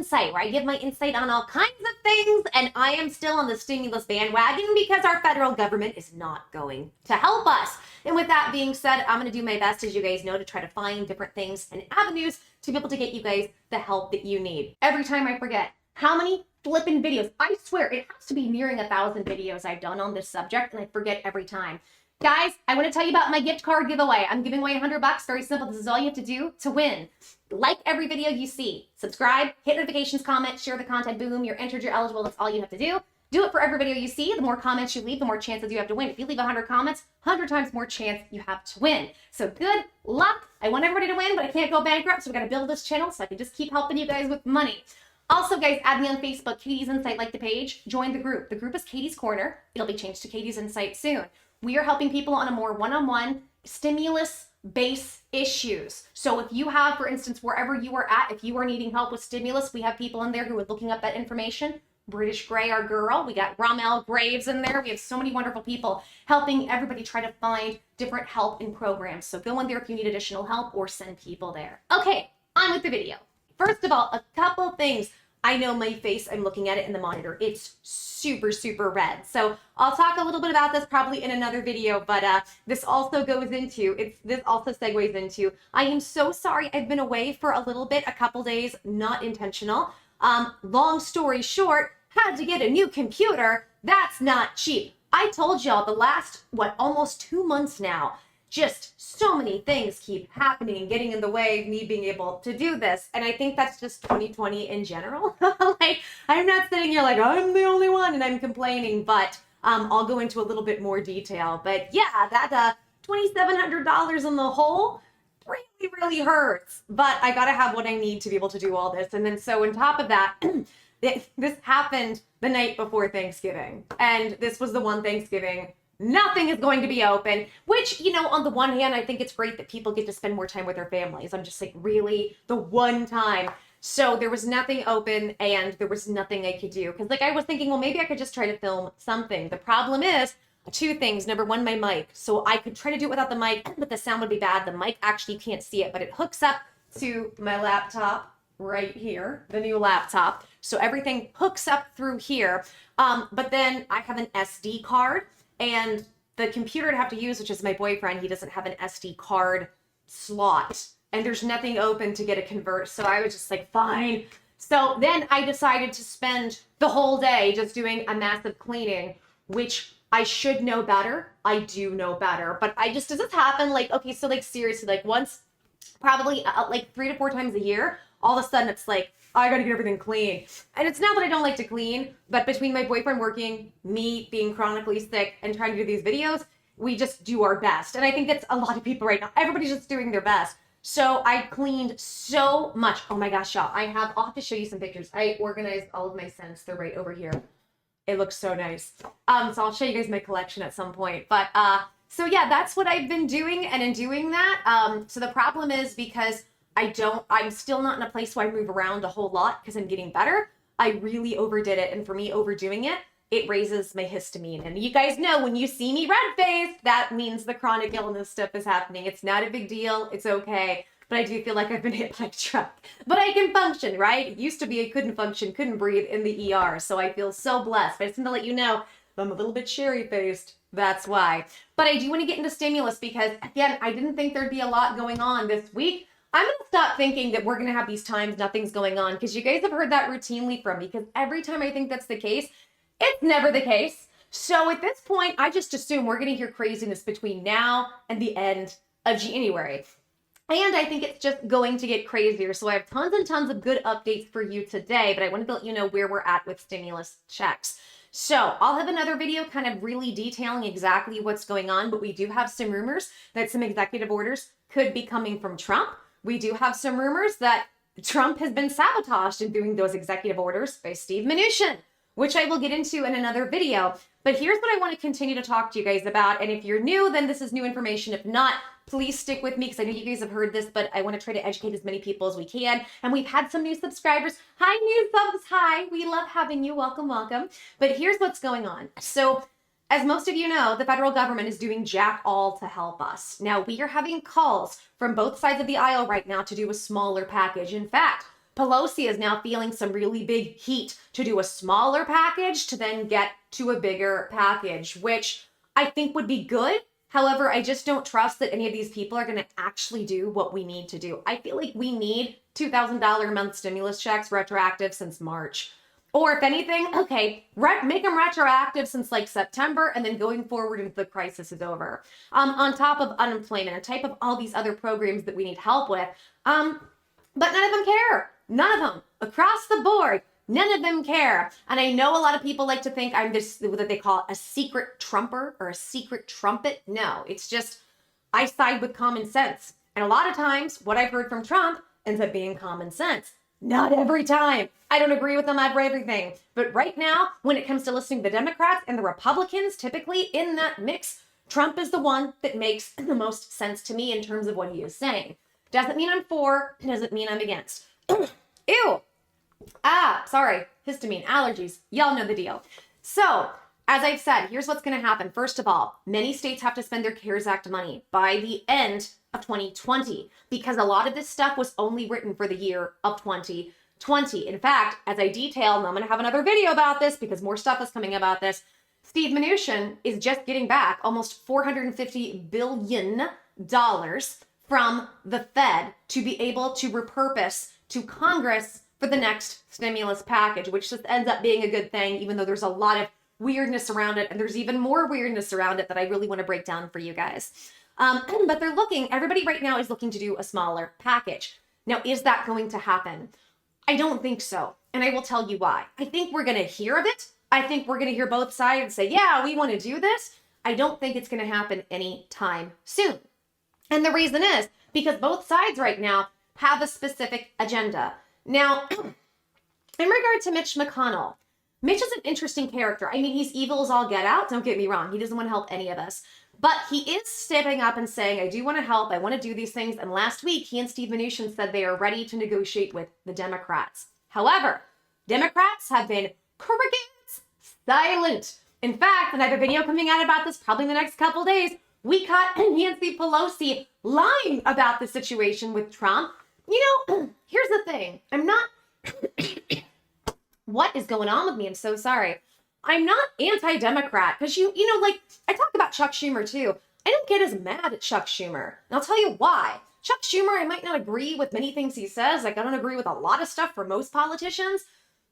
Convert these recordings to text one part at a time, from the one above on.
insight, where I give my insight on all kinds of things, and I am still on the stimulus bandwagon because our federal government is not going to help us. And with that being said, I'm going to do my best, as you guys know, to try to find different things and avenues to be able to get you guys the help that you need. Every time I forget how many flipping videos, I swear it has to be nearing 1,000 videos I've done on this subject, and I forget every time. Guys, I want to tell you about my gift card giveaway. I'm giving away $100. Very simple. This is all you have to do to win. Like every video you see. Subscribe, hit notifications, comment, share the content. Boom, you're entered, you're eligible. That's all you have to do. Do it for every video you see. The more comments you leave, the more chances you have to win. If you leave 100 comments, 100 times more chance you have to win. So good luck. I want everybody to win, but I can't go bankrupt, so we got to build this channel so I can just keep helping you guys with money. Also, guys, add me on Facebook, Katie's Insight, like the page. Join the group. The group is Katie's Corner. It'll be changed to Katie's Insight soon. We are helping people on a more one-on-one stimulus-based issues. So if you have, for instance, wherever you are at, if you are needing help with stimulus, we have people in there who are looking up that information. British Gray, our girl. We got Ramel Graves in there. We have so many wonderful people helping everybody try to find different help and programs. So go in there if you need additional help or send people there. Okay, on with the video. First of all, a couple things. I know my face, I'm looking at it in the monitor. It's super, super red. So I'll talk a little bit about this probably in another video, but this also goes into, this also segues into, I am so sorry I've been away for a little bit, a couple days, not intentional. Long story short, had to get a new computer. That's not cheap. I told y'all the last, almost 2 months now, just so many things keep happening and getting in the way of me being able to do this. And I think that's just 2020 in general. Like, I'm not sitting here like I'm the only one and I'm complaining, but I'll go into a little bit more detail. But yeah, that $2,700 in the hole really, really hurts. But I gotta have what I need to be able to do all this. And then so on top of that, this happened the night before Thanksgiving. And this was the one Thanksgiving nothing is going to be open, which, you know, on the one hand, I think it's great that people get to spend more time with their families. I'm just like, really, the one time. So there was nothing open and there was nothing I could do. Because like I was thinking, well, maybe I could just try to film something. The problem is two things. Number one, my mic. So I could try to do it without the mic, but the sound would be bad. The mic, actually, you can't see it, but it hooks up to my laptop right here, the new laptop. So everything hooks up through here. But then I have an SD card. And the computer I'd have to use, which is my boyfriend, he doesn't have an SD card slot. And there's nothing open to get a convert. So I was just like, fine. So then I decided to spend the whole day just doing a massive cleaning, which I should know better. I do know better. But does this happen? Like, okay, so like seriously, like once, probably like 3 to 4 times a year, all of a sudden it's like, I gotta get everything clean. And it's not that I don't like to clean, but between my boyfriend working, me being chronically sick, and trying to do these videos, we just do our best. And I think that's a lot of people right now. Everybody's just doing their best. So I cleaned so much. Oh my gosh, y'all. I'll have to show you some pictures. I organized all of my scents. They're right over here. It looks so nice. So I'll show you guys my collection at some point. But so yeah, that's what I've been doing. And in doing that, so the problem is because I'm still not in a place where I move around a whole lot because I'm getting better. I really overdid it. And for me, overdoing it, it raises my histamine. And you guys know when you see me red-faced, that means the chronic illness stuff is happening. It's not a big deal. It's okay. But I do feel like I've been hit by a truck. But I can function, right? It used to be I couldn't function, couldn't breathe in the ER. So I feel so blessed. But I just want to let you know, I'm a little bit sherry-faced. That's why. But I do want to get into stimulus because, again, I didn't think there'd be a lot going on this week. I'm going to stop thinking that we're going to have these times nothing's going on because you guys have heard that routinely from me because every time I think that's the case, it's never the case. So at this point, I just assume we're going to hear craziness between now and the end of January. And I think it's just going to get crazier. So I have tons and tons of good updates for you today, but I wanted to let you know where we're at with stimulus checks. So I'll have another video kind of really detailing exactly what's going on, but we do have some rumors that some executive orders could be coming from Trump. We do have some rumors that Trump has been sabotaged in doing those executive orders by Steve Mnuchin, which I will get into in another video. But here's what I want to continue to talk to you guys about. And if you're new, then this is new information. If not, please stick with me because I know you guys have heard this, but I want to try to educate as many people as we can. And we've had some new subscribers. Hi, new subs. Hi. We love having you. Welcome, welcome. But here's what's going on. So as most of you know, the federal government is doing jack all to help us. Now, we are having calls from both sides of the aisle right now to do a smaller package. In fact, Pelosi is now feeling some really big heat to do a smaller package to then get to a bigger package, which I think would be good. However, I just don't trust that any of these people are going to actually do what we need to do. I feel like we need $2,000 a month stimulus checks retroactive since March. Or if anything, okay, make them retroactive since like September and then going forward until the crisis is over. On top of unemployment, on type of all these other programs that we need help with. But none of them care. None of them. Across the board, none of them care. And I know a lot of people like to think I'm this, what they call a secret trumper or a secret trumpet. No, it's just I side with common sense. And a lot of times what I've heard from Trump ends up being common sense. Not every time. I don't agree with them for everything. But right now, when it comes to listening to the Democrats and the Republicans, typically in that mix, Trump is the one that makes the most sense to me in terms of what he is saying. Doesn't mean I'm for, doesn't mean I'm against. Ew. Sorry. Histamine, allergies. Y'all know the deal. So, as I've said, here's what's going to happen. First of all, many states have to spend their CARES Act money by the end of 2020 because a lot of this stuff was only written for the year of 2020. In fact, as I detail, and I'm going to have another video about this because more stuff is coming about this, Steve Mnuchin is just getting back almost $450 billion from the Fed to be able to repurpose to Congress for the next stimulus package, which just ends up being a good thing, even though there's a lot of weirdness around it. And there's even more weirdness around it that I really want to break down for you guys. But everybody right now is looking to do a smaller package. Now, is that going to happen? I don't think so. And I will tell you why. I think we're going to hear of it. I think we're going to hear both sides say, yeah, we want to do this. I don't think it's going to happen anytime soon. And the reason is because both sides right now have a specific agenda. Now, in regard to Mitch McConnell, Mitch is an interesting character. I mean, he's evil as all get out. Don't get me wrong. He doesn't want to help any of us. But he is stepping up and saying, I do want to help. I want to do these things. And last week, he and Steve Mnuchin said they are ready to negotiate with the Democrats. However, Democrats have been crickets silent. In fact, and I have a video coming out about this probably in the next couple days, we caught Nancy Pelosi lying about the situation with Trump. You know, here's the thing. I'm not... What is going on with me? I'm so sorry. I'm not anti-Democrat because like I talk about Chuck Schumer too. I don't get as mad at Chuck Schumer. And I'll tell you why. Chuck Schumer, I might not agree with many things he says. Like I don't agree with a lot of stuff for most politicians,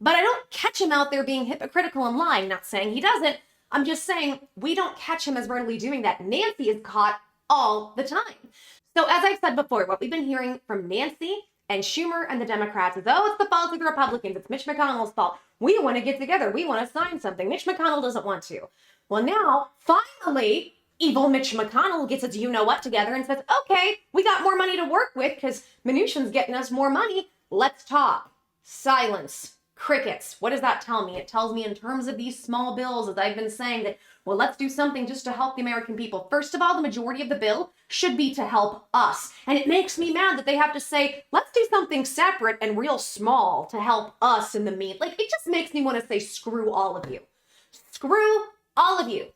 but I don't catch him out there being hypocritical and lying. Not saying he doesn't. I'm just saying we don't catch him as readily doing that. Nancy is caught all the time. So as I've said before, what we've been hearing from Nancy and Schumer and the Democrats is, oh, it's the fault of the Republicans. It's Mitch McConnell's fault. We want to get together. We want to sign something. Mitch McConnell doesn't want to. Well, now, finally, evil Mitch McConnell gets its you-know-what together and says, okay, we got more money to work with because Mnuchin's getting us more money. Let's talk. Silence. Crickets. What does that tell me? It tells me in terms of these small bills, as I've been saying, that, well, let's do something just to help the American people. First of all, the majority of the bill should be to help us. And it makes me mad that they have to say, let's do something separate and real small to help us in the meat. Like, it just makes me want to say, screw all of you. Screw all of you.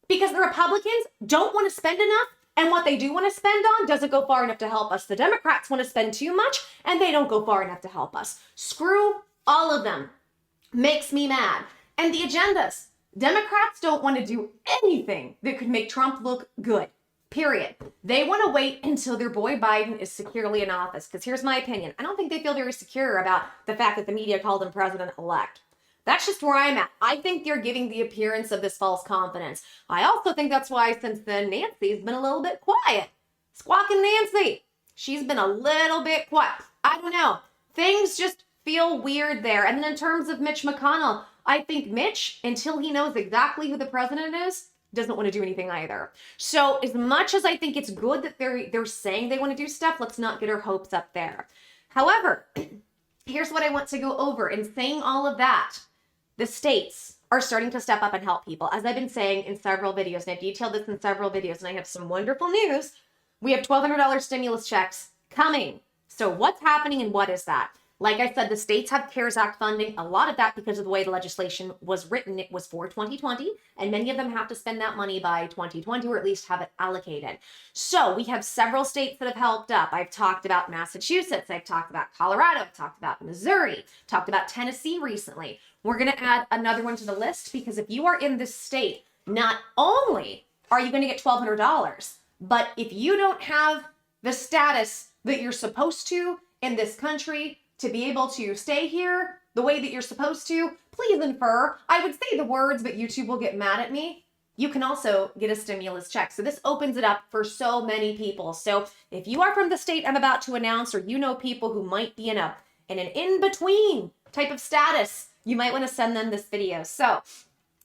Because the Republicans don't want to spend enough, and what they do want to spend on doesn't go far enough to help us. The Democrats want to spend too much, and they don't go far enough to help us. Screw all of them. Makes me mad. And the agendas. Democrats don't want to do anything that could make Trump look good. Period. They want to wait until their boy Biden is securely in office. Because here's my opinion. I don't think they feel very secure about the fact that the media called him president-elect. That's just where I'm at. I think they're giving the appearance of this false confidence. I also think that's why since then Nancy's been a little bit quiet. Squawking Nancy. She's been a little bit quiet. I don't know. Things just feel weird there. And then in terms of Mitch McConnell, I think Mitch, until he knows exactly who the president is, doesn't want to do anything either. So as much as I think it's good that they're saying they want to do stuff, let's not get our hopes up there. However, here's what I want to go over. In saying all of that, the states are starting to step up and help people. As I've been saying in several videos, and I've detailed this in several videos, and I have some wonderful news. We have $1,200 stimulus checks coming. So what's happening and what is that? Like I said, the states have CARES Act funding. A lot of that because of the way the legislation was written, it was for 2020, and many of them have to spend that money by 2020 or at least have it allocated. So we have several states that have helped up. I've talked about Massachusetts, I've talked about Colorado, I've talked about Missouri, talked about Tennessee recently. We're going to add another one to the list because if you are in this state, not only are you going to get $1,200, but if you don't have the status that you're supposed to in this country to be able to stay here the way that you're supposed to, please infer. I would say the words, but YouTube will get mad at me. You can also get a stimulus check. So this opens it up for so many people. So if you are from the state I'm about to announce, or you know people who might be in an in-between type of status, you might want to send them this video. So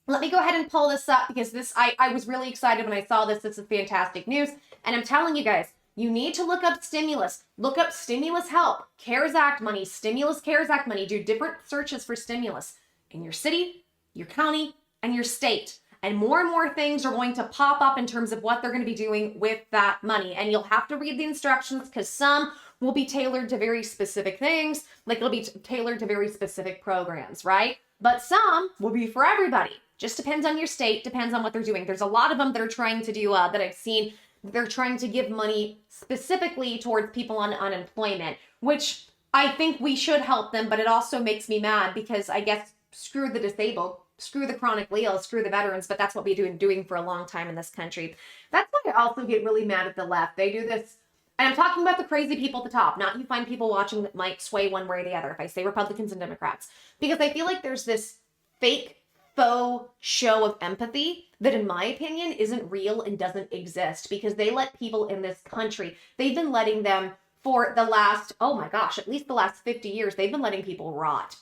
let me go ahead and pull this up because I was really excited when I saw this. This is fantastic news. And I'm telling you guys, you need to look up stimulus, look up stimulus help, CARES Act money, stimulus, CARES Act money, do different searches for stimulus in your city, your county, and your state. And more things are going to pop up in terms of what they're going to be doing with that money. And you'll have to read the instructions because some will be tailored to very specific things, like it'll be tailored to very specific programs, right? But some will be for everybody. Just depends on your state, depends on what they're doing. There's a lot of them that are trying to do, that I've seen, they're trying to give money specifically towards people on unemployment, which I think we should help them, but it also makes me mad because I guess screw the disabled, screw the chronically ill, screw the veterans, but that's what we've been doing for a long time in this country. That's why I also get really mad at the left. They do this, and I'm talking about the crazy people at the top, not you find people watching that might sway one way or the other, if I say Republicans and Democrats, because I feel like there's this fake faux show of empathy that in my opinion isn't real and doesn't exist because they let people in this country, they've been letting them for the last, oh my gosh, at least the last 50 years, they've been letting people rot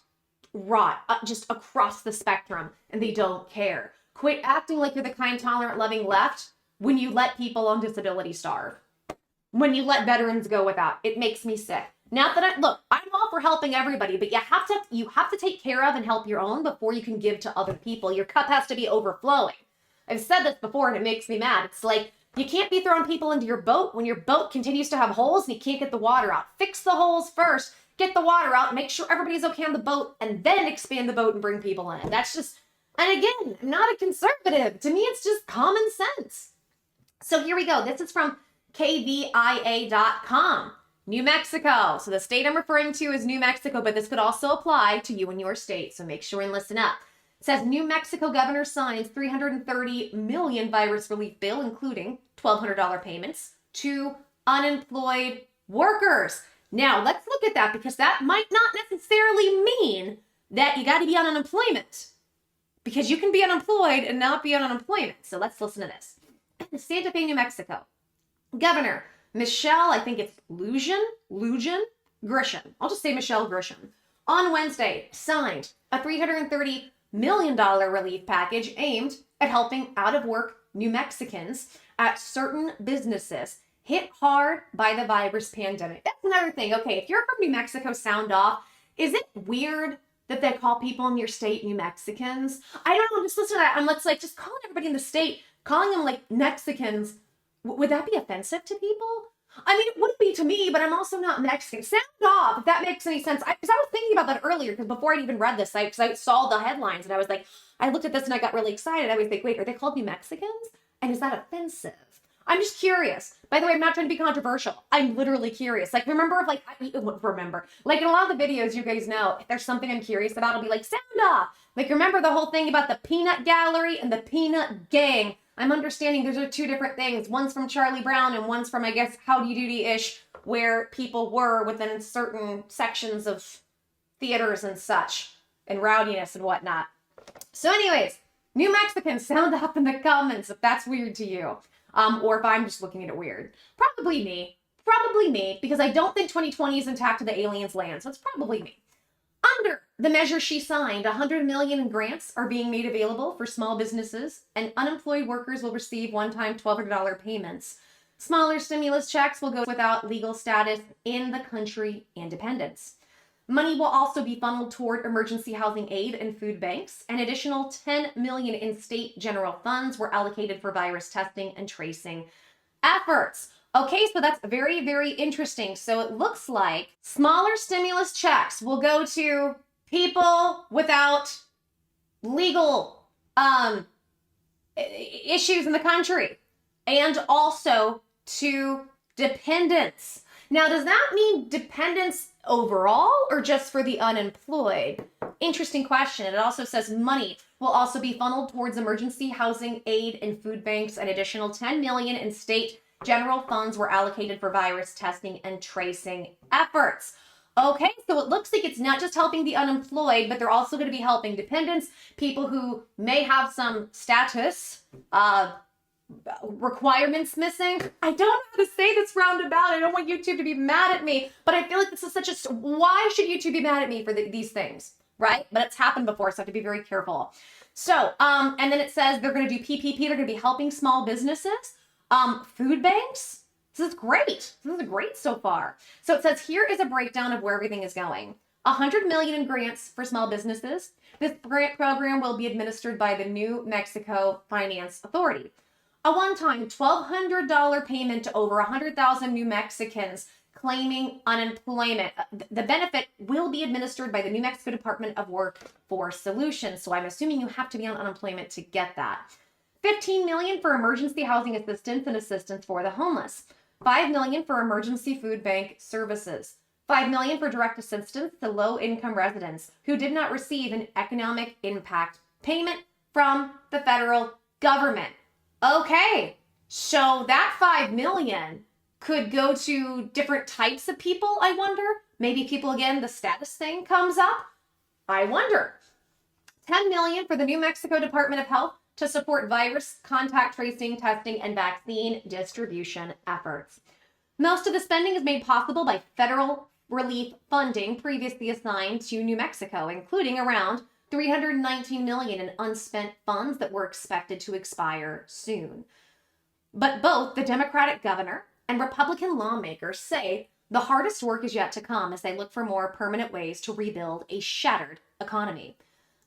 just across the spectrum and they don't care. Quit acting like you're the kind, tolerant, loving left when you let people on disability starve. When you let veterans go without, it makes me sick. Not that I'm all for helping everybody, but you have to take care of and help your own before you can give to other people. Your cup has to be overflowing. I've said this before and it makes me mad. It's like, you can't be throwing people into your boat when your boat continues to have holes and you can't get the water out. Fix the holes first, get the water out, make sure everybody's okay on the boat, and then expand the boat and bring people in. That's just, and again, I'm not a conservative. To me, it's just common sense. So here we go. This is from kvia.com. New Mexico. So the state I'm referring to is New Mexico, but this could also apply to you and your state. So make sure and listen up. It says New Mexico governor signs $330 million virus relief bill, including $1,200 payments to unemployed workers. Now let's look at that because that might not necessarily mean that you got to be on unemployment because you can be unemployed and not be on unemployment. So let's listen to this. Santa Fe, New Mexico. Governor Michelle, I think it's Lujan Grisham. I'll just say Michelle Grisham. On Wednesday, signed a $330 million relief package aimed at helping out-of-work New Mexicans at certain businesses hit hard by the virus pandemic. That's another thing. Okay, if you're from New Mexico, sound off. Is it weird that they call people in your state New Mexicans? I don't know. Just listen to that. I'm like just calling everybody in the state, calling them like Mexicans. Would that be offensive to people? I mean, it wouldn't be to me, but I'm also not Mexican. Sound off, if that makes any sense. Because I was thinking about that earlier, because before I'd even read this, because I saw the headlines, and I was like, I looked at this and I got really excited. I was like, wait, are they called New Mexicans? And is that offensive? I'm just curious. By the way, I'm not trying to be controversial. I'm literally curious. Like, like in a lot of the videos, you guys know, if there's something I'm curious about, I'll be like, sound off. Like, remember the whole thing about the peanut gallery and the peanut gang? I'm understanding those are two different things. One's from Charlie Brown and one's from, I guess, Howdy Doody-ish, where people were within certain sections of theaters and such, and rowdiness and whatnot. So anyways, New Mexicans, sound off in the comments if that's weird to you. Or if I'm just looking at it weird. Probably me, because I don't think 2020 is intact to the aliens' land, so it's probably me. Under the measure she signed, $100 million in grants are being made available for small businesses, and unemployed workers will receive one-time $1,200 payments. Smaller stimulus checks will go without legal status in the country and dependents. Money will also be funneled toward emergency housing aid and food banks. An additional $10 million in state general funds were allocated for virus testing and tracing efforts. Okay, so that's very, very interesting. So it looks like smaller stimulus checks will go to people without legal issues in the country, and also to dependents. Now, does that mean dependents overall or just for the unemployed? Interesting question. It also says money will also be funneled towards emergency housing aid and food banks. An additional $10 million in state general funds were allocated for virus testing and tracing efforts. Okay, so it looks like it's not just helping the unemployed, but they're also going to be helping dependents, people who may have some status requirements missing. I don't know how to say this roundabout. I don't want YouTube to be mad at me, but I feel like this is such a, why should YouTube be mad at me for these things, right? But it's happened before, so I have to be very careful. So, and then it says they're going to do PPP. They're going to be helping small businesses, food banks. This is great. This is great so far. So it says here is a breakdown of where everything is going. $100 million in grants for small businesses. This grant program will be administered by the New Mexico Finance Authority. A one-time $1,200 payment to over 100,000 New Mexicans claiming unemployment. The benefit will be administered by the New Mexico Department of Workforce Solutions. So I'm assuming you have to be on unemployment to get that. $15 million for emergency housing assistance and assistance for the homeless. $5 million for emergency food bank services. $5 million for direct assistance to low-income residents who did not receive an economic impact payment from the federal government. Okay, so that $5 million could go to different types of people, I wonder. Maybe people, again, the status thing comes up. I wonder. $10 million for the New Mexico Department of Health to support virus contact tracing, testing, and vaccine distribution efforts. Most of the spending is made possible by federal relief funding previously assigned to New Mexico, including around $319 million in unspent funds that were expected to expire soon. But both the Democratic governor and Republican lawmakers say the hardest work is yet to come as they look for more permanent ways to rebuild a shattered economy.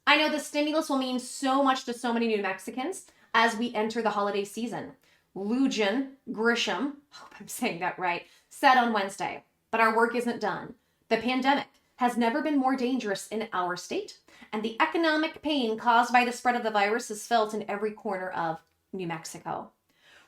I know the stimulus will mean so much to so many New Mexicans as we enter the holiday season. Lujan Grisham, hope I'm saying that right, said on Wednesday, but our work isn't done. The pandemic has never been more dangerous in our state, and the economic pain caused by the spread of the virus is felt in every corner of New Mexico.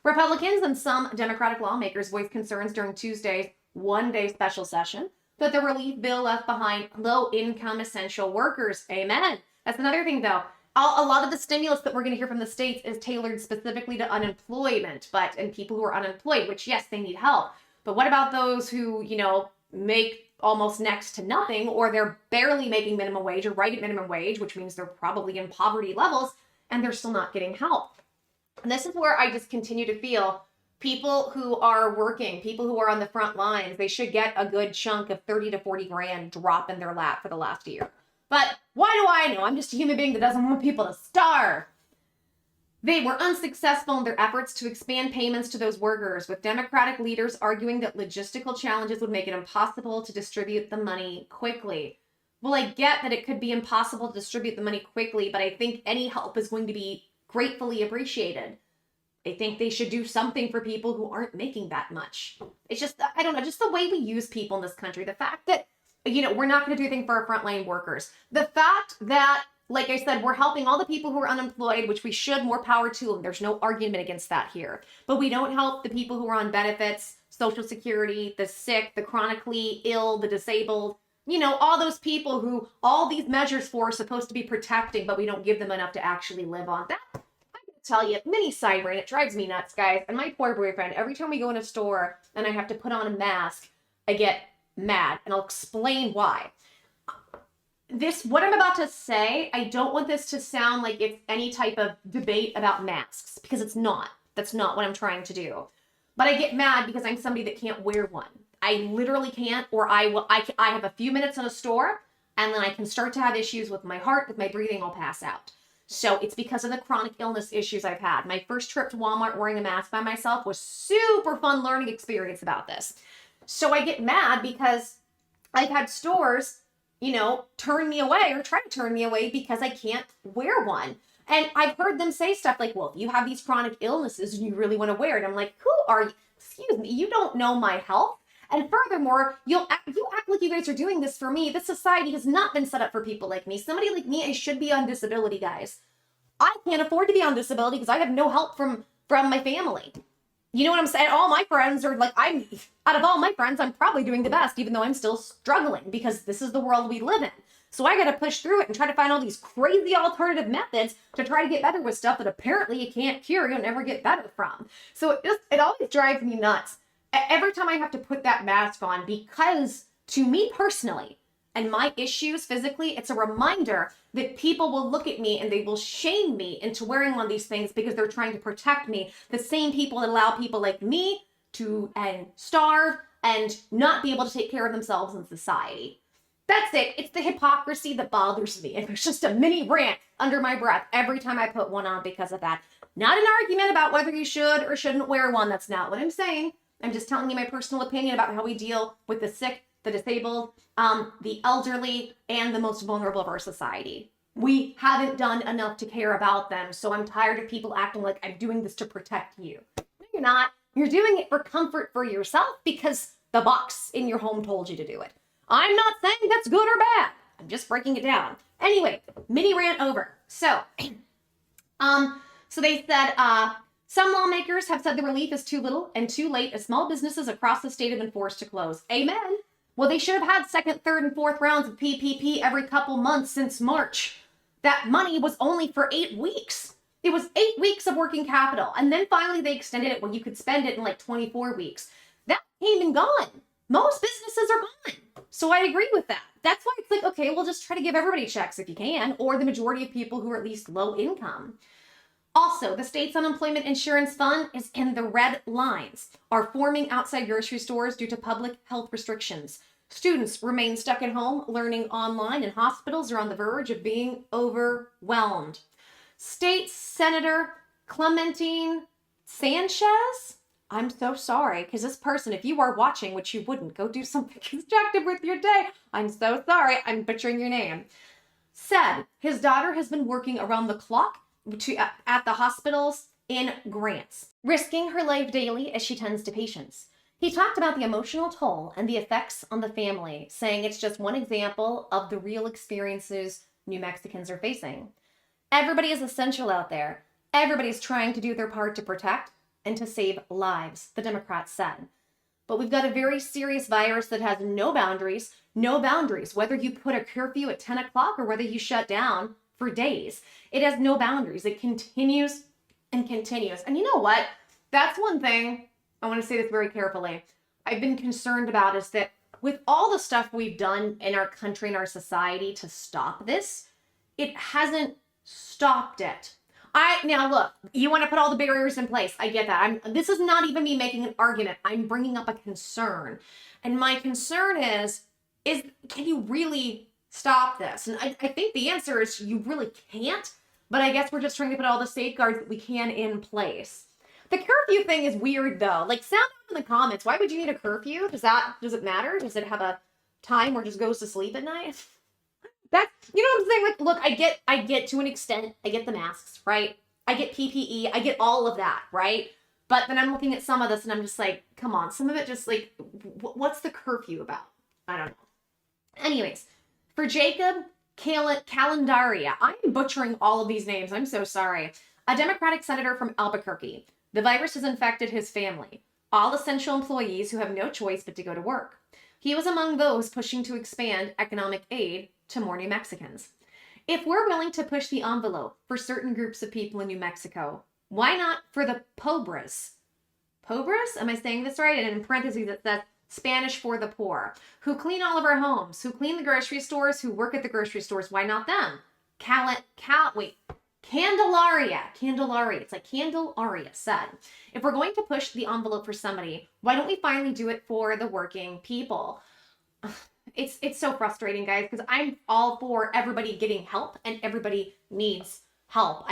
Republicans and some Democratic lawmakers voiced concerns during Tuesday's one-day special session that the relief bill left behind low-income essential workers. Amen. That's another thing, though. A lot of the stimulus that we're going to hear from the states is tailored specifically to unemployment, and people who are unemployed, which, yes, they need help. But what about those who, make almost next to nothing, or they're barely making minimum wage or right at minimum wage, which means they're probably in poverty levels, and they're still not getting help. And this is where I just continue to feel people who are working, people who are on the front lines, they should get a good chunk of 30 to 40 grand drop in their lap for the last year. But why do I know? I'm just a human being that doesn't want people to starve. They were unsuccessful in their efforts to expand payments to those workers, with Democratic leaders arguing that logistical challenges would make it impossible to distribute the money quickly. Well, I get that it could be impossible to distribute the money quickly, but I think any help is going to be gratefully appreciated. I think they should do something for people who aren't making that much. It's just, I don't know, just the way we use people in this country. The fact that, we're not going to do anything for our frontline workers. The fact that, like I said, we're helping all the people who are unemployed, which we should, more power to them. There's no argument against that here. But we don't help the people who are on benefits, Social Security, the sick, the chronically ill, the disabled, all those people who all these measures for are supposed to be protecting, but we don't give them enough to actually live on. That, I'm going to tell you, mini side brain, it drives me nuts, guys. And my poor boyfriend, every time we go in a store and I have to put on a mask, I get mad, and I'll explain why. What I'm about to say, I don't want this to sound like it's any type of debate about masks, because it's not. That's not what I'm trying to do. But I get mad because I'm somebody that can't wear one. I literally can't, or I have a few minutes in a store, and then I can start to have issues with my heart, with my breathing, I'll pass out. So it's because of the chronic illness issues I've had. My first trip to Walmart wearing a mask by myself was super fun learning experience about this. So I get mad because I've had stores, turn me away or try to turn me away because I can't wear one. And I've heard them say stuff like, well, if you have these chronic illnesses and you really want to wear it, I'm like, who are you? excuse me, you don't know my health. And furthermore, you act like you guys are doing this for me. This society has not been set up for people like me. Somebody like me, I should be on disability, guys. I can't afford to be on disability because I have no help from my family. You know what I'm saying? All my friends are like, out of all my friends, I'm probably doing the best, even though I'm still struggling because this is the world we live in. So I got to push through it and try to find all these crazy alternative methods to try to get better with stuff that apparently you can't cure, you'll never get better from. So it always drives me nuts. Every time I have to put that mask on, because to me personally and my issues physically, it's a reminder that people will look at me and they will shame me into wearing one of these things because they're trying to protect me. The same people that allow people like me to starve and not be able to take care of themselves in society. That's it. It's the hypocrisy that bothers me. And there's just a mini rant under my breath every time I put one on because of that. Not an argument about whether you should or shouldn't wear one. That's not what I'm saying. I'm just telling you my personal opinion about how we deal with the sick, the disabled, the elderly, and the most vulnerable of our society. We haven't done enough to care about them, so I'm tired of people acting like I'm doing this to protect you. No, you're not. You're doing it for comfort for yourself because the box in your home told you to do it. I'm not saying that's good or bad. I'm just breaking it down. Anyway, mini rant over. So they said, some lawmakers have said the relief is too little and too late as small businesses across the state have been forced to close. Amen. Well, they should have had second, third, and fourth rounds of PPP every couple months since March. That money was only for 8 weeks. It was 8 weeks of working capital. And then finally they extended it where you could spend it in like 24 weeks. That came and gone. Most businesses are gone. So I agree with that. That's why it's like, okay, we'll just try to give everybody checks if you can, or the majority of people who are at least low income. Also, the state's unemployment insurance fund is in the red lines, are forming outside grocery stores due to public health restrictions. Students remain stuck at home, learning online, and hospitals are on the verge of being overwhelmed. State Senator Clementine Sanchez, I'm so sorry, because this person, if you are watching, which you wouldn't, go do something constructive with your day. I'm so sorry, I'm butchering your name. Said his daughter has been working around the clock at the hospitals in grants, risking her life daily as she tends to patients. He talked about the emotional toll and the effects on the family, saying it's just one example of the real experiences New Mexicans are facing. Everybody is essential out there. Everybody's trying to do their part to protect and to save lives, the Democrats said. But we've got a very serious virus that has no boundaries, whether you put a curfew at 10 o'clock or whether you shut down for days. It has no boundaries. It continues and continues. And you know what? That's one thing, I want to say this very carefully, I've been concerned about is that with all the stuff we've done in our country and our society to stop this, it hasn't stopped it. Now look, you want to put all the barriers in place. I get that. This is not even me making an argument. I'm bringing up a concern. And my concern is can you really stop this? And I think the answer is you really can't, but I guess we're just trying to put all the safeguards that we can in place. The curfew thing is weird though. Like, sound off in the comments. Why would you need a curfew? Does it matter? Does it have a time where it just goes to sleep at night? That's, you know what I'm saying? Like, look, I get to an extent, I get the masks, right? I get PPE, I get all of that, right? But then I'm looking at some of this and I'm just like, come on, some of it just like, what's the curfew about? I don't know. Anyways, for Jacob Calendaria, I'm butchering all of these names, I'm so sorry. A Democratic senator from Albuquerque. The virus has infected his family, all essential employees who have no choice but to go to work. He was among those pushing to expand economic aid to more New Mexicans. If we're willing to push the envelope for certain groups of people in New Mexico, why not for the pobres? Pobres? Am I saying this right? And in parentheses it says Spanish for the poor, who clean all of our homes, who clean the grocery stores, who work at the grocery stores. Why not them? Candelaria. It's like Candelaria said, if we're going to push the envelope for somebody, why don't we finally do it for the working people? It's so frustrating, guys, because I'm all for everybody getting help and everybody needs help.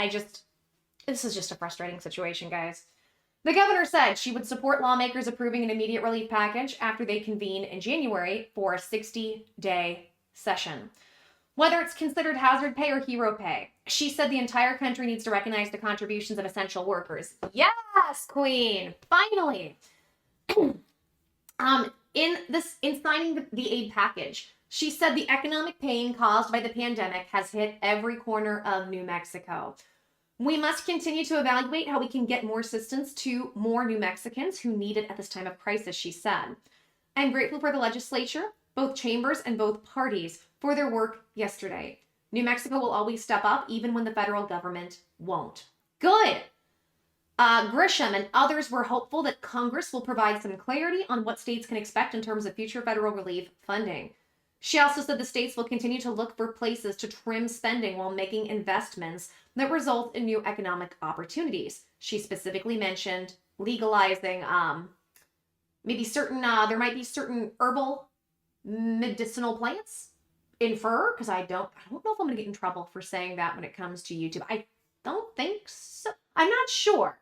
This is just a frustrating situation, guys. The governor said she would support lawmakers approving an immediate relief package after they convene in January for a 60-day session. Whether it's considered hazard pay or hero pay, she said the entire country needs to recognize the contributions of essential workers. Yes, Queen! Finally! In signing the aid package, she said the economic pain caused by the pandemic has hit every corner of New Mexico. We must continue to evaluate how we can get more assistance to more New Mexicans who need it at this time of crisis, she said. I'm grateful for the legislature, both chambers and both parties, for their work yesterday. New Mexico will always step up, even when the federal government won't. Good. Grisham and others were hopeful that Congress will provide some clarity on what states can expect in terms of future federal relief funding. She also said the states will continue to look for places to trim spending while making investments that result in new economic opportunities. She specifically mentioned legalizing maybe certain, there might be certain herbal medicinal plants in fur, because I don't know if I'm going to get in trouble for saying that when it comes to YouTube. I don't think so. I'm not sure.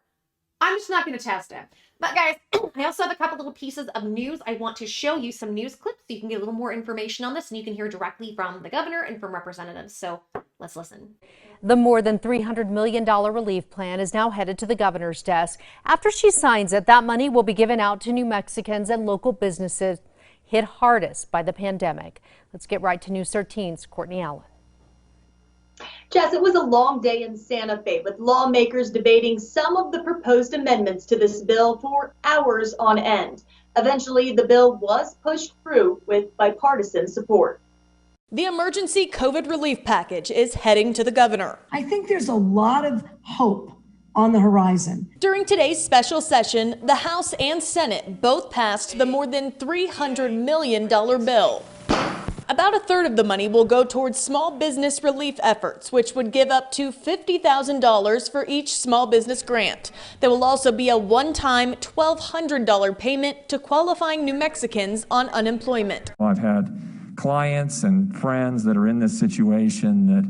I'm just not going to test it. But guys, I also have a couple little pieces of news. I want to show you some news clips so you can get a little more information on this and you can hear directly from the governor and from representatives. So let's listen. The more than $300 million relief plan is now headed to the governor's desk. After she signs it, that money will be given out to New Mexicans and local businesses hit hardest by the pandemic. Let's get right to News 13's Courtney Allen. Jess, it was a long day in Santa Fe with lawmakers debating some of the proposed amendments to this bill for hours on end. Eventually, the bill was pushed through with bipartisan support. The emergency COVID relief package is heading to the governor. I think there's a lot of hope on the horizon. During today's special session, the House and Senate both passed the more than $300 million bill. About a third of the money will go towards small business relief efforts, which would give up to $50,000 for each small business grant. There will also be a one-time $1,200 payment to qualifying New Mexicans on unemployment. I've had clients and friends that are in this situation that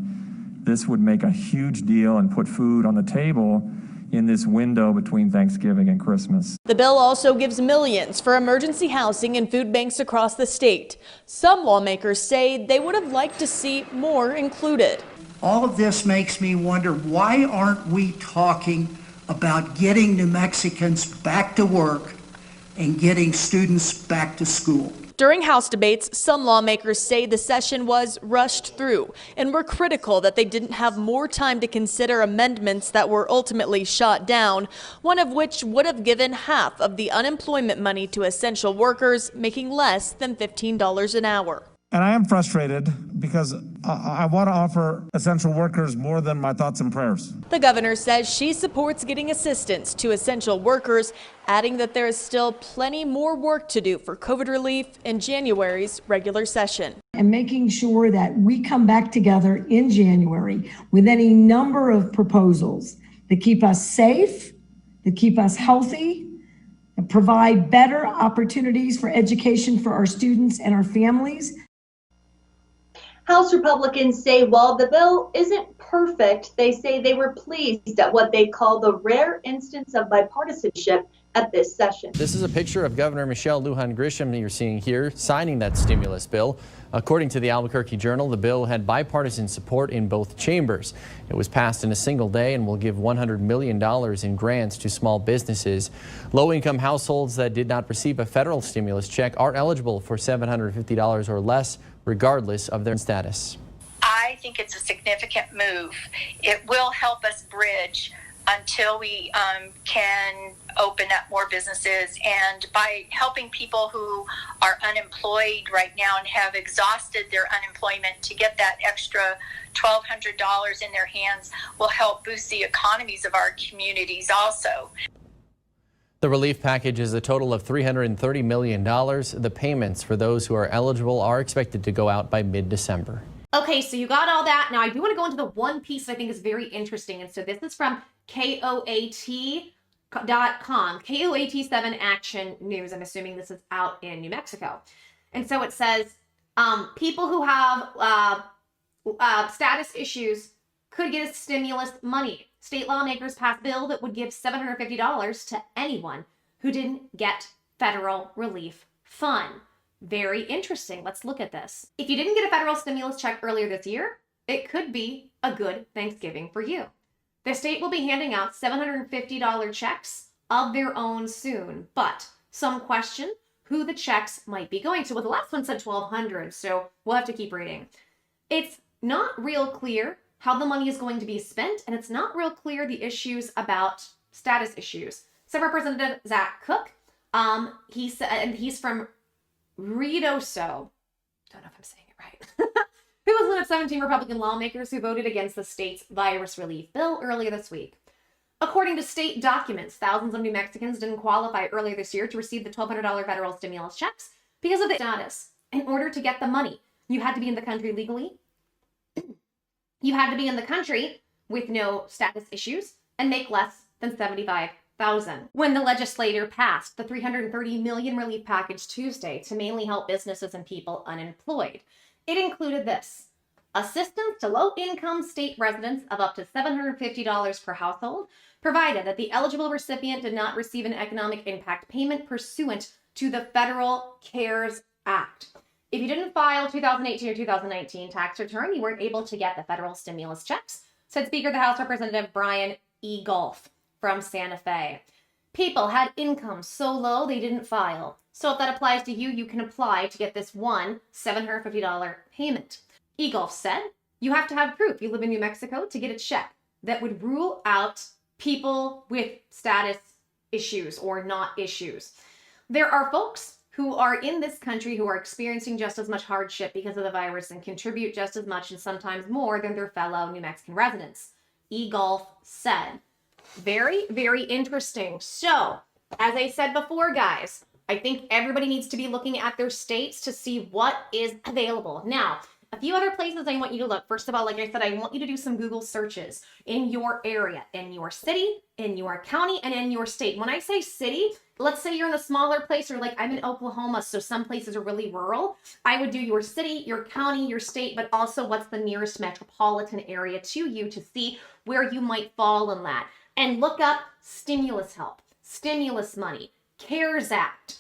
this would make a huge deal and put food on the table in this window between Thanksgiving and Christmas. The bill also gives millions for emergency housing and food banks across the state. Some lawmakers say they would have liked to see more included. All of this makes me wonder, why aren't we talking about getting New Mexicans back to work and getting students back to school? During House debates, some lawmakers say the session was rushed through and were critical that they didn't have more time to consider amendments that were ultimately shot down, one of which would have given half of the unemployment money to essential workers making less than $15 an hour. And I am frustrated because I want to offer essential workers more than my thoughts and prayers. The governor says she supports getting assistance to essential workers, adding that there is still plenty more work to do for COVID relief in January's regular session. And making sure that we come back together in January with any number of proposals that keep us safe, that keep us healthy, and provide better opportunities for education for our students and our families. House Republicans say while the bill isn't perfect, they say they were pleased at what they call the rare instance of bipartisanship at this session. This is a picture of Governor Michelle Lujan Grisham that you're seeing here signing that stimulus bill. According to the Albuquerque Journal, the bill had bipartisan support in both chambers. It was passed in a single day and will give $100 million in grants to small businesses. Low-income households that did not receive a federal stimulus check are eligible for $750 or less, regardless of their status. I think it's a significant move. It will help us bridge until we can open up more businesses, and by helping people who are unemployed right now and have exhausted their unemployment to get that extra $1,200 in their hands will help boost the economies of our communities also. The relief package is a total of $330 million. The payments for those who are eligible are expected to go out by mid-December. Okay, so you got all that. Now I do want to go into the one piece I think is very interesting. And so this is from KOAT.com, KOAT7 Action News. I'm assuming this is out in New Mexico. And so it says people who have status issues could get a stimulus money. State lawmakers passed a bill that would give $750 to anyone who didn't get federal relief fund. Very interesting. Let's look at this. If you didn't get a federal stimulus check earlier this year, it could be a good Thanksgiving for you. The state will be handing out $750 checks of their own soon, but some question who the checks might be going to. Well, the last one said 1,200, so we'll have to keep reading. It's not real clear how the money is going to be spent, and it's not real clear the issues about status issues. So Representative Zach Cook, he said, and he's from Ruidoso, don't know if I'm saying it right, who was one of 17 Republican lawmakers who voted against the state's virus relief bill earlier this week. According to state documents, thousands of New Mexicans didn't qualify earlier this year to receive the $1,200 federal stimulus checks because of the status. In order to get the money, you had to be in the country legally. You had to be in the country with no status issues and make less than $75,000. When the legislature passed the $330 million relief package Tuesday to mainly help businesses and people unemployed, it included this: assistance to low-income state residents of up to $750 per household, provided that the eligible recipient did not receive an economic impact payment pursuant to the Federal CARES Act. If you didn't file 2018 or 2019 tax return, you weren't able to get the federal stimulus checks, said Speaker of the House Representative Brian E. Golf from Santa Fe. People had income so low they didn't file. So if that applies to you, you can apply to get this one $750 payment. Egolf said, you have to have proof you live in New Mexico to get a check that would rule out people with status issues or not issues. There are folks who are in this country who are experiencing just as much hardship because of the virus and contribute just as much and sometimes more than their fellow New Mexican residents, Egolf said. Very, very interesting. So, as I said before, guys, I think everybody needs to be looking at their states to see what is available. Now, a few other places I want you to look. First of all, like I said, I want you to do some Google searches in your area, in your city, in your county, and in your state. When I say city, let's say you're in a smaller place, or like I'm in Oklahoma, so some places are really rural. I would do your city, your county, your state, but also what's the nearest metropolitan area to you to see where you might fall in that. And look up stimulus help, stimulus money, CARES Act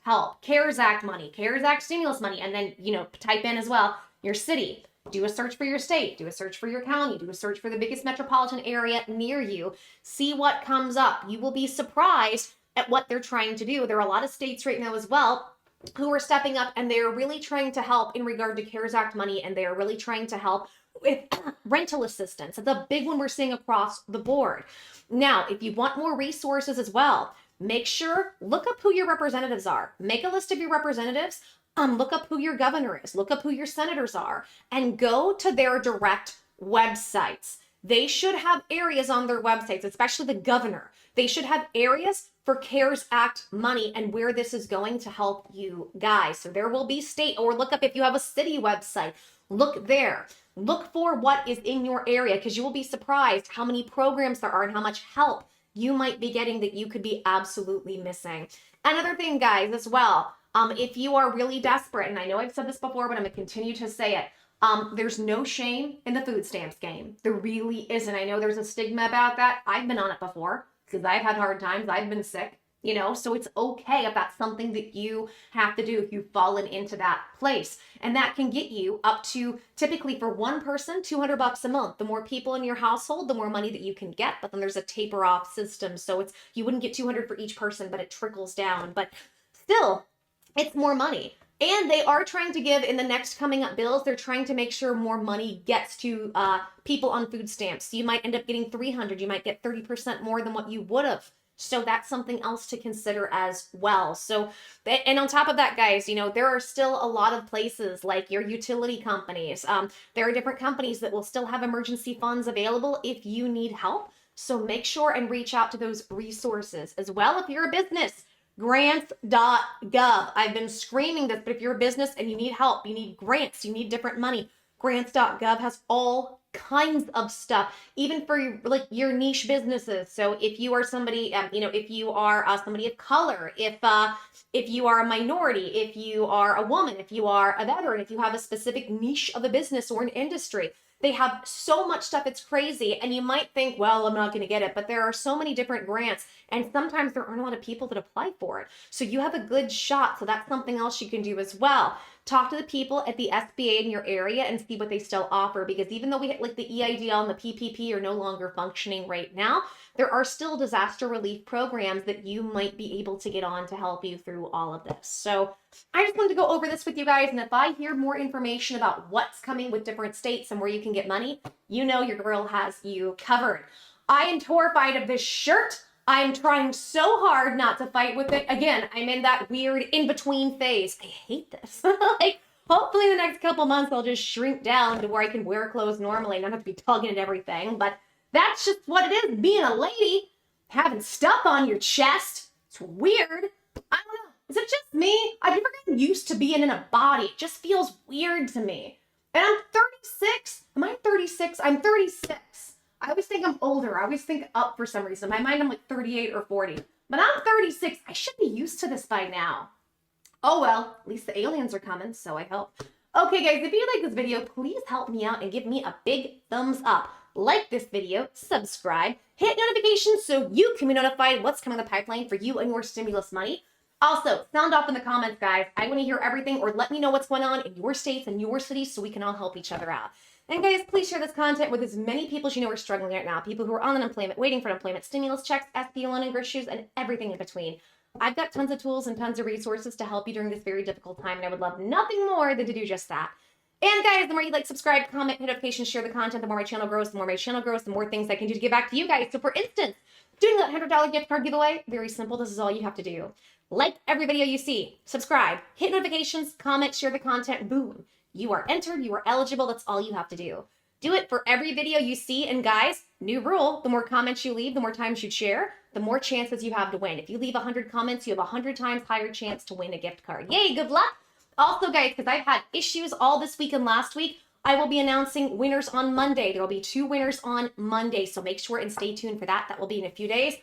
help, CARES Act money, CARES Act stimulus money, and then, type in as well your city. Do a search for your state, do a search for your county, do a search for the biggest metropolitan area near you. See what comes up. You will be surprised at what they're trying to do. There are a lot of states right now as well who are stepping up, and they're really trying to help in regard to CARES Act money, and they are really trying to help with rental assistance. It's a big one we're seeing across the board. Now, if you want more resources as well, make sure, look up who your representatives are. Make a list of your representatives. Look up who your governor is. Look up who your senators are. And go to their direct websites. They should have areas on their websites, especially the governor. They should have areas for CARES Act money and where this is going to help you guys. So there will be state, or look up if you have a city website. Look there. Look for what is in your area, because you will be surprised how many programs there are and how much help you might be getting that you could be absolutely missing. Another thing, guys, as well, if you are really desperate, and I know I've said this before, but I'm going to continue to say it, there's no shame in the food stamps game. There really isn't. I know there's a stigma about that. I've been on it before because I've had hard times. I've been sick, so it's okay if that's something that you have to do if you've fallen into that place. And that can get you up to, typically for one person, $200 a month. The more people in your household, the more money that you can get, but then there's a taper off system. So you wouldn't get $200 for each person, but it trickles down. But still, it's more money. And they are trying to give, in the next coming up bills, they're trying to make sure more money gets to people on food stamps. So you might end up getting $300. You might get 30% more than what you would have. So that's something else to consider as well. So, and on top of that, guys, there are still a lot of places like your utility companies. There are different companies that will still have emergency funds available if you need help. So make sure and reach out to those resources as well. If you're a business, grants.gov. I've been screaming this, but if you're a business and you need help, you need grants, you need different money, grants.gov has all kinds of stuff, even for your niche businesses. So if you are somebody, if you are somebody of color, if you are a minority, if you are a woman, if you are a veteran, if you have a specific niche of a business or an industry, they have so much stuff, it's crazy. And you might think, well, I'm not going to get it, but there are so many different grants, and sometimes there aren't a lot of people that apply for it. So you have a good shot. So that's something else you can do as well. talk to the people at the SBA in your area and see what they still offer, because even though we like the EIDL and the PPP are no longer functioning right now, there are still disaster relief programs that you might be able to get on to help you through all of this. So I just wanted to go over this with you guys, and if I hear more information about what's coming with different states and where you can get money, you know your girl has you covered. I am terrified of this shirt. I'm trying so hard not to fight with it. Again, I'm in that weird in-between phase. I hate this. Like, hopefully in the next couple months, I'll just shrink down to where I can wear clothes normally and not have to be tugging at everything. But that's just what it is, being a lady, having stuff on your chest. It's weird. I don't know. Is it just me? I've never gotten used to being in a body. It just feels weird to me. And I'm 36. Am I 36? I'm 36. I always think I'm older. I always think up for some reason. In my mind, I'm like 38 or 40. But I'm 36. I should be used to this by now. Oh well, at least the aliens are coming, so I hope. Okay guys, if you like this video, please help me out and give me a big thumbs up. Like this video, subscribe, hit notifications so you can be notified what's coming in the pipeline for you and your stimulus money. Also, sound off in the comments, guys. I want to hear everything, or let me know what's going on in your states and your cities so we can all help each other out. And guys, please share this content with as many people as you know are struggling right now. People who are on unemployment, waiting for unemployment, stimulus checks, SBA loan and issues, and everything in between. I've got tons of tools and tons of resources to help you during this very difficult time, and I would love nothing more than to do just that. And guys, the more you like, subscribe, comment, hit notifications, share the content, the more my channel grows, the more things I can do to give back to you guys. So for instance, doing that $100 gift card giveaway, very simple. This is all you have to do. Like every video you see, subscribe, hit notifications, comment, share the content, boom. You are entered, you are eligible, that's all you have to do. Do it for every video you see, and guys, new rule, the more comments you leave, the more times you share, the more chances you have to win. If you leave 100 comments, you have 100 times higher chance to win a gift card. Yay, good luck! Also guys, because I've had issues all this week and last week, I will be announcing winners on Monday. There will be 2 winners on Monday, so make sure and stay tuned for that. That will be in a few days.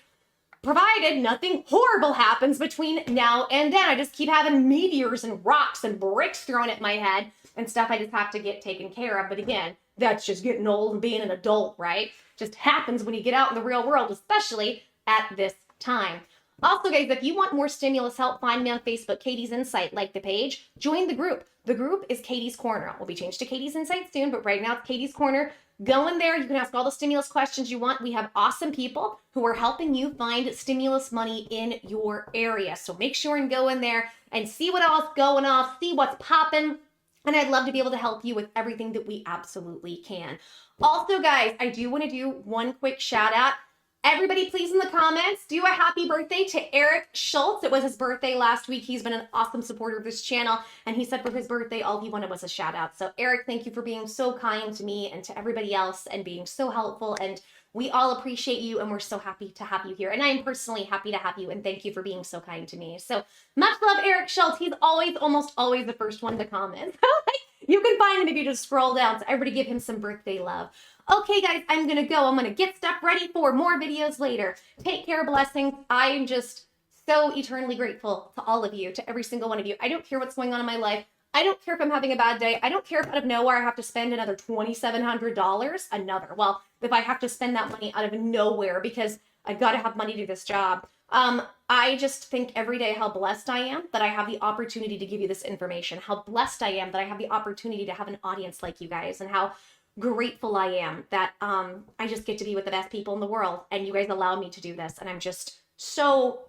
Provided nothing horrible happens between now and then. I just keep having meteors and rocks and bricks thrown at my head and stuff I just have to get taken care of. But again, that's just getting old and being an adult, right? Just happens when you get out in the real world, especially at this time. Also, guys, if you want more stimulus help, find me on Facebook, Katie's Insight. Like the page, join the group. The group is Katie's Corner. It will be changed to Katie's Insight soon, but right now it's Katie's Corner. Go in there. You can ask all the stimulus questions you want. We have awesome people who are helping you find stimulus money in your area. So make sure and go in there and see what else is going on, see what's popping. And I'd love to be able to help you with everything that we absolutely can. Also, guys, I do want to do one quick shout out. Everybody, please, in the comments, do a happy birthday to Eric Schultz. It was his birthday last week. He's been an awesome supporter of this channel, and he said for his birthday, all he wanted was a shout out. So Eric, thank you for being so kind to me and to everybody else and being so helpful. And we all appreciate you, and we're so happy to have you here. And I am personally happy to have you, and thank you for being so kind to me. So much love, Eric Schultz. He's almost always the first one to comment. You can find him if you just scroll down. So everybody give him some birthday love. Okay, guys, I'm going to go. I'm going to get stuff ready for more videos later. Take care, blessings. I am just so eternally grateful to all of you, to every single one of you. I don't care what's going on in my life. I don't care if I'm having a bad day. I don't care if out of nowhere I have to spend another $2,700. Well, if I have to spend that money out of nowhere because I've got to have money to do this job. I just think every day how blessed I am that I have the opportunity to give you this information, how blessed I am that I have the opportunity to have an audience like you guys, and how grateful I am that I just get to be with the best people in the world, and you guys allow me to do this, and I'm just so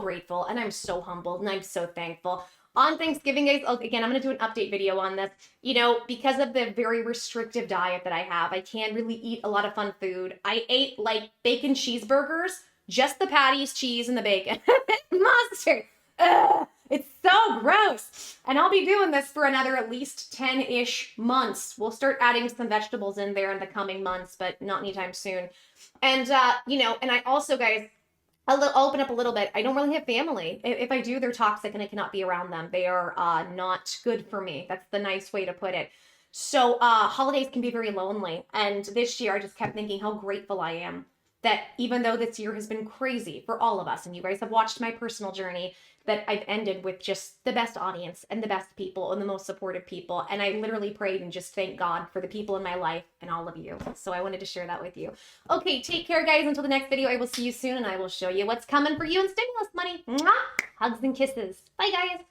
grateful, and I'm so humbled, and I'm so thankful. On Thanksgiving, guys, again, I'm going to do an update video on this. You know, because of the very restrictive diet that I have, I can't really eat a lot of fun food. I ate like bacon cheeseburgers, just the patties, cheese, and the bacon. Mustard. Ugh, it's so gross. And I'll be doing this for another at least 10-ish months. We'll start adding some vegetables in there in the coming months, but not anytime soon. And, you know, and I also, guys, I'll open up a little bit. I don't really have family. If I do, they're toxic and I cannot be around them. They are not good for me. That's the nice way to put it. So holidays can be very lonely. And this year I just kept thinking how grateful I am that even though this year has been crazy for all of us, and you guys have watched my personal journey, that I've ended with just the best audience and the best people and the most supportive people. And I literally prayed and just thanked God for the people in my life and all of you. So I wanted to share that with you. Okay, take care, guys. Until the next video, I will see you soon, and I will show you what's coming for you in stimulus money. Mwah! Hugs and kisses. Bye, guys.